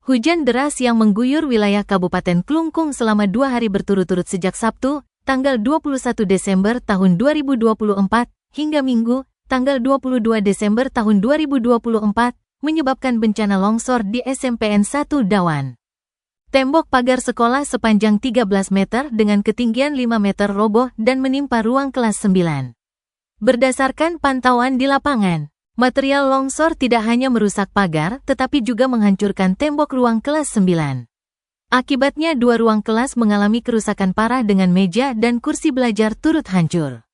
Hujan deras yang mengguyur wilayah Kabupaten Klungkung selama 2 hari berturut-turut sejak Sabtu, tanggal 21 Desember tahun 2024, hingga Minggu, tanggal 22 Desember tahun 2024, menyebabkan bencana longsor di SMPN 1 Dawan. Tembok pagar sekolah sepanjang 13 meter dengan ketinggian 5 meter roboh dan menimpa ruang kelas 9. Berdasarkan pantauan di lapangan, material longsor tidak hanya merusak pagar, tetapi juga menghancurkan tembok ruang kelas 9. Akibatnya 2 ruang kelas mengalami kerusakan parah dengan meja dan kursi belajar turut hancur.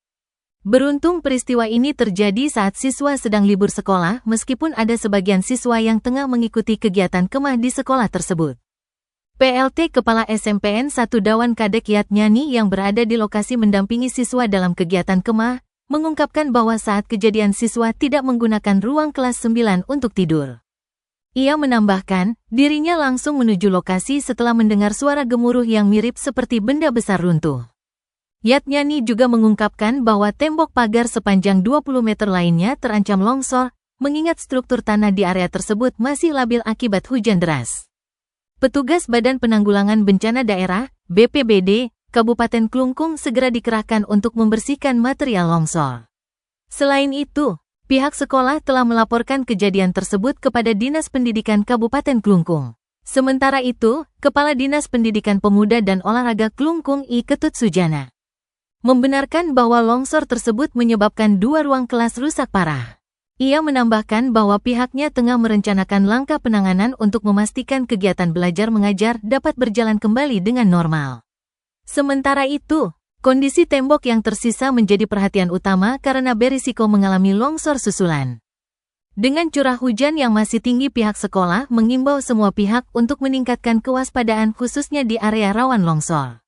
Beruntung peristiwa ini terjadi saat siswa sedang libur sekolah, meskipun ada sebagian siswa yang tengah mengikuti kegiatan kemah di sekolah tersebut. PLT Kepala SMPN 1 Dawan Kadek Yatnyani yang berada di lokasi mendampingi siswa dalam kegiatan kemah, mengungkapkan bahwa saat kejadian siswa tidak menggunakan ruang kelas 9 untuk tidur. Ia menambahkan, dirinya langsung menuju lokasi setelah mendengar suara gemuruh yang mirip seperti benda besar runtuh. Yatnyani juga mengungkapkan bahwa tembok pagar sepanjang 20 meter lainnya terancam longsor, mengingat struktur tanah di area tersebut masih labil akibat hujan deras. Petugas Badan Penanggulangan Bencana Daerah, BPBD, Kabupaten Klungkung segera dikerahkan untuk membersihkan material longsor. Selain itu, pihak sekolah telah melaporkan kejadian tersebut kepada Dinas Pendidikan Kabupaten Klungkung. Sementara itu, Kepala Dinas Pendidikan Pemuda dan Olahraga Klungkung I Ketut Sujana membenarkan bahwa longsor tersebut menyebabkan 2 ruang kelas rusak parah. Ia menambahkan bahwa pihaknya tengah merencanakan langkah penanganan untuk memastikan kegiatan belajar mengajar dapat berjalan kembali dengan normal. Sementara itu, kondisi tembok yang tersisa menjadi perhatian utama karena berisiko mengalami longsor susulan. Dengan curah hujan yang masih tinggi, pihak sekolah mengimbau semua pihak untuk meningkatkan kewaspadaan khususnya di area rawan longsor.